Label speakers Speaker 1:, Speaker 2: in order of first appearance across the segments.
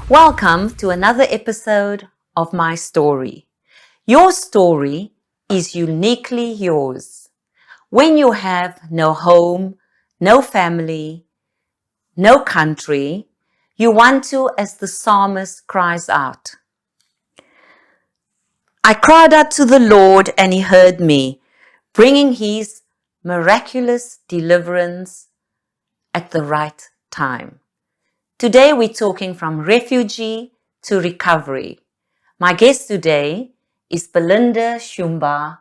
Speaker 1: Welcome to another episode of my story. Your story is uniquely yours. When you have no home, no family, no country, you want to, as the psalmist cries out, I cried out to the Lord and he heard me, bringing his miraculous deliverance at the right time. Today we're talking from refugee to recovery. My guest today is Belinda Shumba.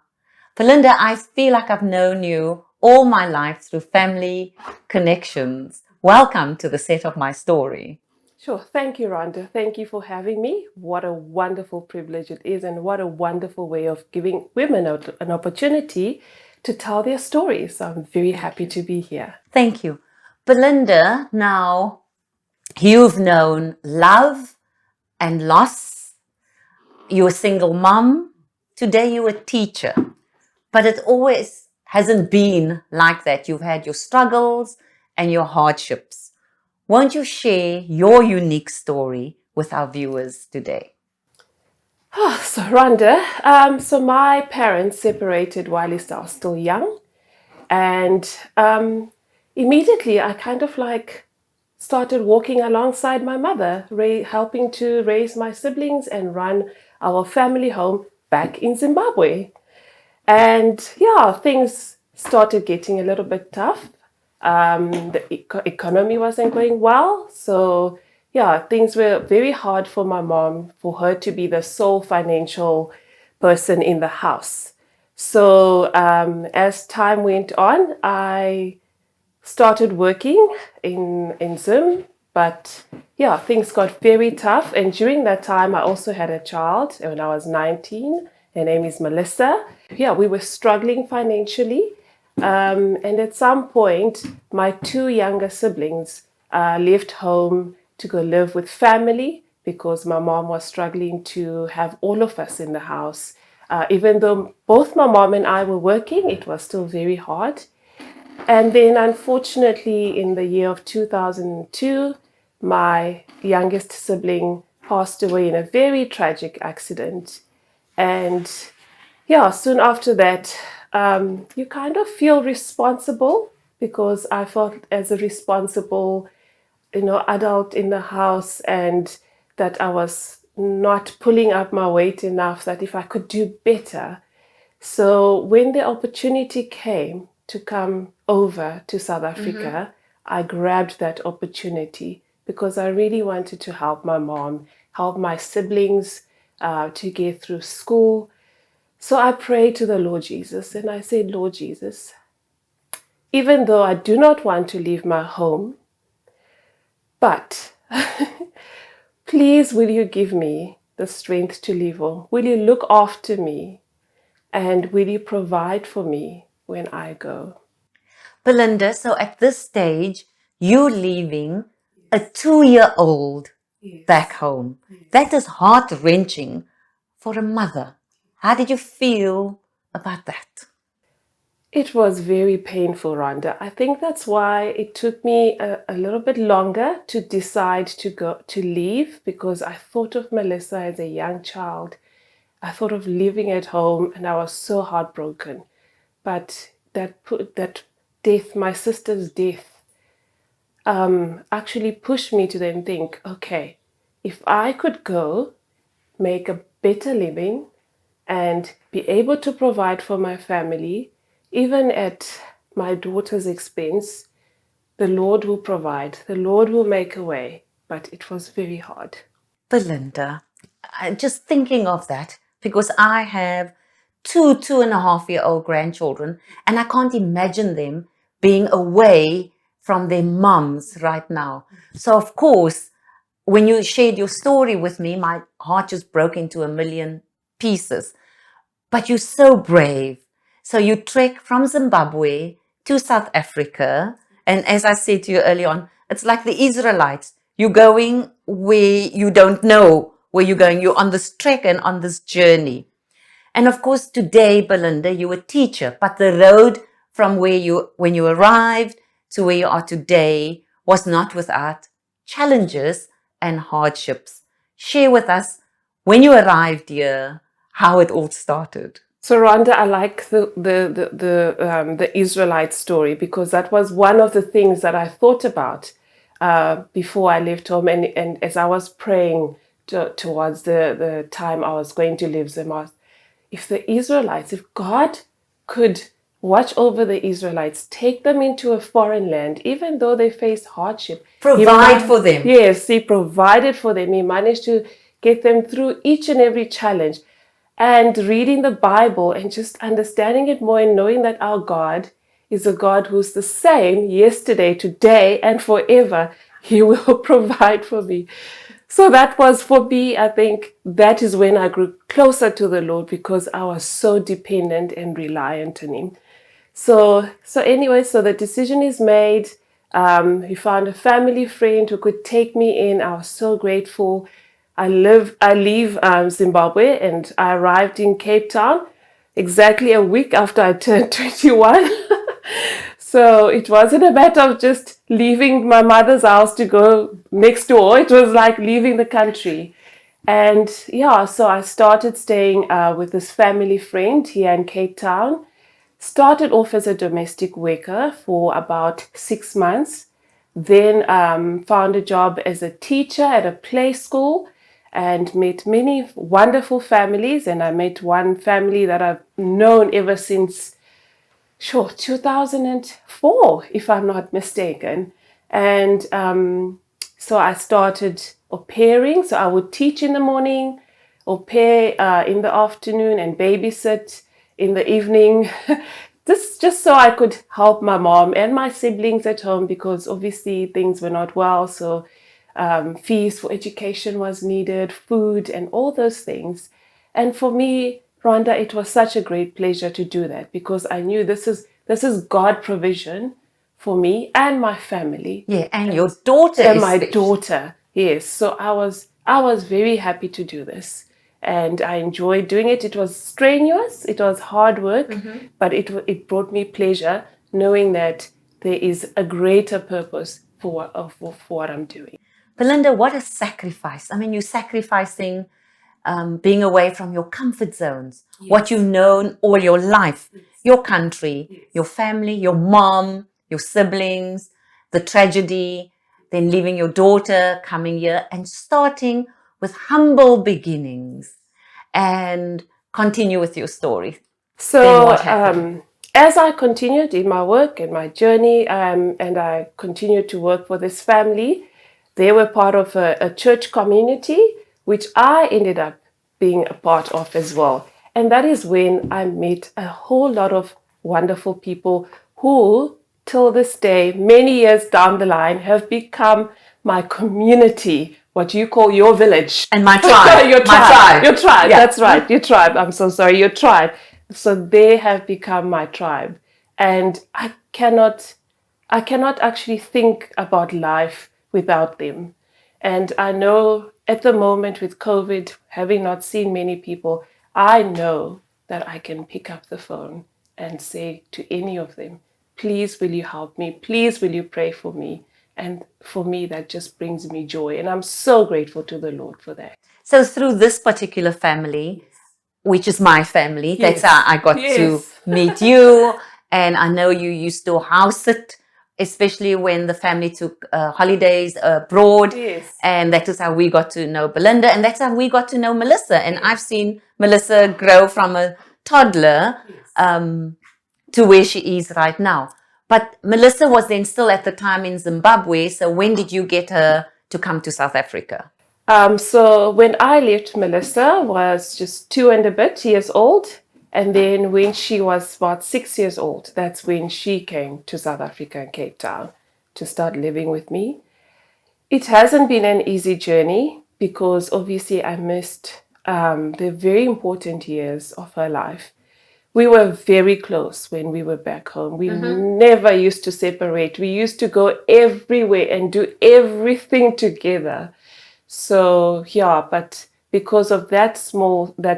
Speaker 1: Belinda, I feel like I've known you all my life through family connections. Welcome to the set of my story.
Speaker 2: Sure. Thank you, Rhonda. Thank you for having me. What a wonderful privilege it is, and what a wonderful way of giving women an opportunity to tell their stories. I'm very happy to be here.
Speaker 1: Thank you. Belinda, now you've known love and loss. You're a single mom. Today you're a teacher. But it always hasn't been like that. You've had your struggles and your hardships. Won't you share your unique story with our viewers today?
Speaker 2: So, Rhonda, so my parents separated while I was still young, and immediately I kind of like started walking alongside my mother, helping to raise my siblings and run our family home back in Zimbabwe. And yeah, things started getting a little bit tough. The economy wasn't going well. So yeah, things were very hard for my mom, for her to be the sole financial person in the house. So as time went on, I started working in Zim, but yeah, things got very tough. And during that time, I also had a child when I was 19. Her name is Melissa. Yeah, we were struggling financially. And at some point, my two younger siblings left home to go live with family because my mom was struggling to have all of us in the house. Even though both my mom and I were working, it was still very hard. And then, unfortunately, in the year of 2002, my youngest sibling passed away in a very tragic accident. And yeah, soon after that, you kind of feel responsible because I felt as a responsible, adult in the house, and that I was not pulling up my weight enough, that if I could do better. So when the opportunity came to come over to South Africa, I grabbed that opportunity because I really wanted to help my mom, help my siblings to get through school. So I prayed to the Lord Jesus and I said, Lord Jesus, even though I do not want to leave my home, but please will you give me the strength to live on? Will you look after me? And will you provide for me when I go?
Speaker 1: Belinda, so at this stage, you're leaving a 2-year-old back home. That is heart-wrenching for a mother. How did you feel about that?
Speaker 2: It was very painful, Rhonda. I think that's why it took me a little bit longer to decide to leave, because I thought of Melissa as a young child. I thought of living at home and I was so heartbroken. But that death, my sister's death, actually pushed me to then think, okay, if I could go make a better living and be able to provide for my family, even at my daughter's expense, the Lord will provide, the Lord will make a way. But it was very hard.
Speaker 1: Belinda, just thinking of that, because I have 2.5-year-old grandchildren, and I can't imagine them being away from their mums right now. So, of course, when you shared your story with me, my heart just broke into a million pieces. But you're so brave. So you trek from Zimbabwe to South Africa. And as I said to you early on, it's like the Israelites. You're going where you don't know where you're going. You're on this trek and on this journey. And of course, today, Belinda, you're a teacher, but the road from when you arrived to where you are today was not without challenges and hardships. Share with us when you arrived here, how it all started.
Speaker 2: So Rhonda, I like the Israelite story, because that was one of the things that I thought about before I left home, and as I was praying towards the time I was going to leave Zimbabwe, if the Israelites, if God could watch over the Israelites, take them into a foreign land, even though they faced hardship,
Speaker 1: Provide for them.
Speaker 2: Yes, He provided for them. He managed to get them through each and every challenge. And reading the Bible and just understanding it more and knowing that our God is a God who's the same yesterday, today, and forever. He will provide for me. So that was for me, I think that is when I grew closer to the Lord, because I was so dependent and reliant on Him. So anyway, so the decision is made. We found a family friend who could take me in. I was so grateful. I leave Zimbabwe, and I arrived in Cape Town exactly a week after I turned 21. So it wasn't a matter of just leaving my mother's house to go next door. It was like leaving the country. And yeah, so I started staying with this family friend here in Cape Town. Started off as a domestic worker for about 6 months. Then found a job as a teacher at a play school and met many wonderful families. And I met one family that I've known ever since 2004, if I'm not mistaken. And so I started au pairing. So I would teach in the morning, au pair in the afternoon, and babysit in the evening. This just so I could help my mom and my siblings at home, because obviously things were not well. So fees for education was needed, food, and all those things. And for me, Rhonda, it was such a great pleasure to do that, because I knew this is God provision for me and my family.
Speaker 1: Yeah, and your daughter
Speaker 2: And
Speaker 1: is
Speaker 2: my
Speaker 1: special.
Speaker 2: daughter, yes. So I was very happy to do this, and I enjoyed doing it. It was strenuous, it was hard work, but it brought me pleasure, knowing that there is a greater purpose for what I'm doing.
Speaker 1: Belinda, what a sacrifice. I mean, you're sacrificing being away from your comfort zones, what you've known all your life, your country, your family, your mom, your siblings, the tragedy, then leaving your daughter, coming here and starting with humble beginnings and continue with your story. Then
Speaker 2: So
Speaker 1: what happened?
Speaker 2: as I continued in my work and my journey, and I continued to work for this family, they were part of a church community, which I ended up being a part of as well. And that is when I met a whole lot of wonderful people who, till this day, many years down the line, have become my community, what you call your village.
Speaker 1: And my tribe.
Speaker 2: Your
Speaker 1: My
Speaker 2: tribe. Your tribe.
Speaker 1: Yeah.
Speaker 2: That's right. Your tribe. I'm so sorry. Your tribe. So they have become my tribe. And I cannot actually think about life without them. And I know at the moment with COVID, having not seen many people, I know that I can pick up the phone and say to any of them, please, will you help me? Please, will you pray for me? And for me, that just brings me joy. And I'm so grateful to the Lord for that.
Speaker 1: So through this particular family, which is my family, that's how I got to meet you. And I know you used to house sit, especially when the family took holidays abroad.
Speaker 2: Yes.
Speaker 1: And that is how we got to know Belinda. And that's how we got to know Melissa. And I've seen Melissa grow from a toddler to where she is right now. But Melissa was then still at the time in Zimbabwe. So when did you get her to come to South Africa?
Speaker 2: So when I left, Melissa was just 2 and a bit years old. And then when she was about 6 years old, that's when she came to South Africa and Cape Town to start living with me. It hasn't been an easy journey, because obviously I missed the very important years of her life. We were very close when we were back home. We never used to separate. We used to go everywhere and do everything together. So yeah, but because of that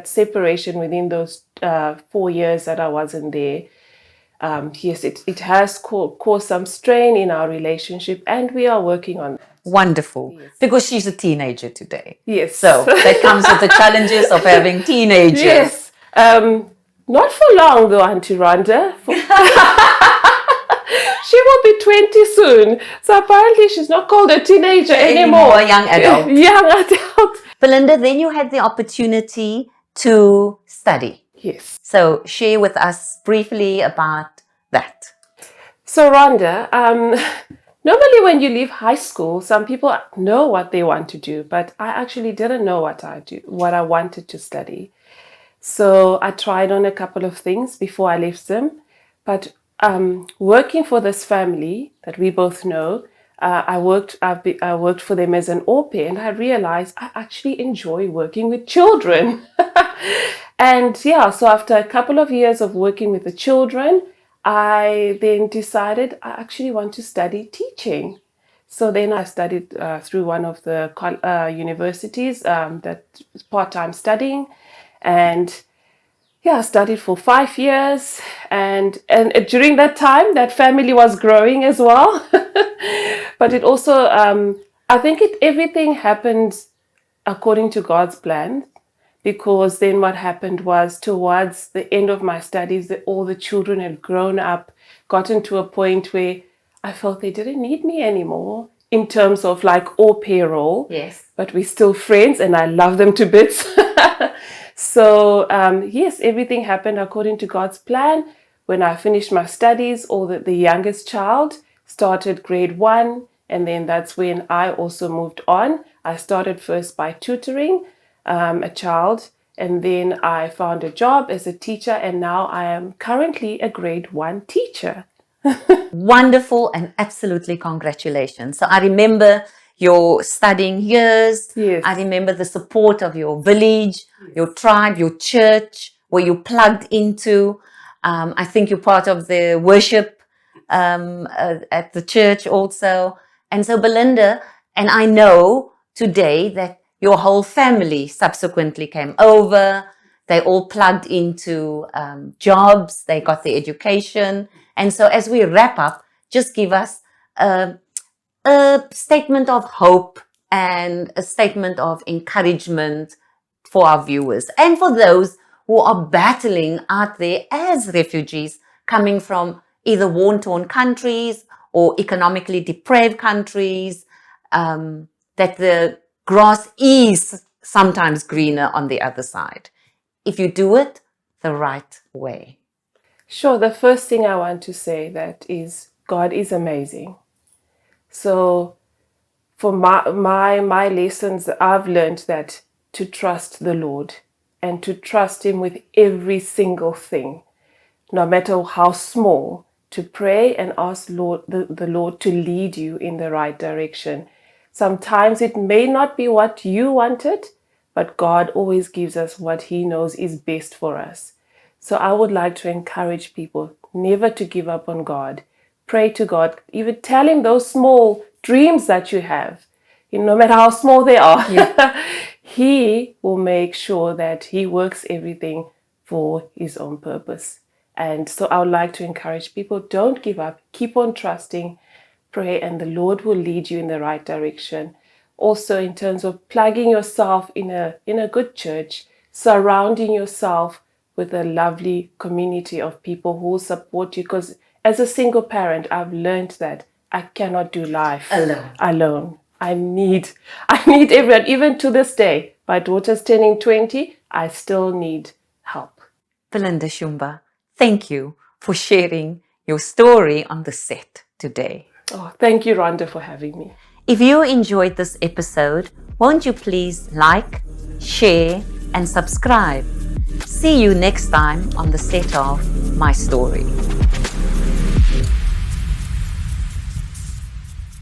Speaker 2: separation within those 4 years that I wasn't there, yes, it has caused some strain in our relationship, and we are working on that.
Speaker 1: Wonderful.
Speaker 2: Yes.
Speaker 1: Because she's a teenager today.
Speaker 2: Yes.
Speaker 1: So that comes with the challenges of having teenagers.
Speaker 2: Yes. Not for long though, Auntie Rhonda. She will be 20 soon. So apparently she's not called a teenager anymore.
Speaker 1: Young adult.
Speaker 2: Young adult.
Speaker 1: Belinda, then you had the opportunity to study.
Speaker 2: Yes.
Speaker 1: So share with us briefly about that.
Speaker 2: So Rhonda, normally when you leave high school, some people know what they want to do, but I actually didn't know what I wanted to study. So I tried on a couple of things before I left them, but working for this family that we both know, I worked for them as an au pair, and I realized I actually enjoy working with children. And yeah, so after a couple of years of working with the children, I then decided I actually want to study teaching. So then I studied through one of the universities that was part-time studying, and yeah, I studied for 5 years, and during that time, that family was growing as well. But it also, I think everything happened according to God's plan, because then what happened was towards the end of my studies, all the children had grown up, gotten to a point where I felt they didn't need me anymore in terms of like au pair role.
Speaker 1: Yes.
Speaker 2: But we're still friends and I love them to bits. So yes, everything happened according to God's plan. When I finished my studies, the youngest child started grade 1, and then that's when I also moved on. I started first by tutoring a child, and then I found a job as a teacher, and now I am currently a grade 1 teacher.
Speaker 1: Wonderful, and absolutely congratulations. So I remember your studying years.
Speaker 2: Yes.
Speaker 1: I remember the support of your village, your tribe, your church, where you plugged into. I think you're part of the worship at the church also. And so Belinda, and I know today that your whole family subsequently came over. They all plugged into jobs. They got the education. And so as we wrap up, just give us a statement of hope and a statement of encouragement for our viewers and for those who are battling out there as refugees coming from either war-torn countries or economically deprived countries, that the grass is sometimes greener on the other side, if you do it the right way.
Speaker 2: Sure, the first thing I want to say that is God is amazing. So for my lessons, I've learned that to trust the Lord and to trust Him with every single thing, no matter how small, to pray and ask the Lord to lead you in the right direction. Sometimes it may not be what you wanted, but God always gives us what He knows is best for us. So I would like to encourage people never to give up on God. Pray to God, even tell Him those small dreams that you have, no matter how small they are. Yeah. He will make sure that He works everything for His own purpose. And so I would like to encourage people, don't give up, keep on trusting, pray, and the Lord will lead you in the right direction. Also, in terms of plugging yourself in a good church, surrounding yourself with a lovely community of people who will support you, because as a single parent, I've learned that I cannot do life alone. I need everyone. Even to this day, my daughter's turning 20, I still need help.
Speaker 1: Belinda Shumba, thank you for sharing your story on the set today.
Speaker 2: Oh, thank you, Rhonda, for having me.
Speaker 1: If you enjoyed this episode, won't you please like, share, and subscribe? See you next time on the set of My Story.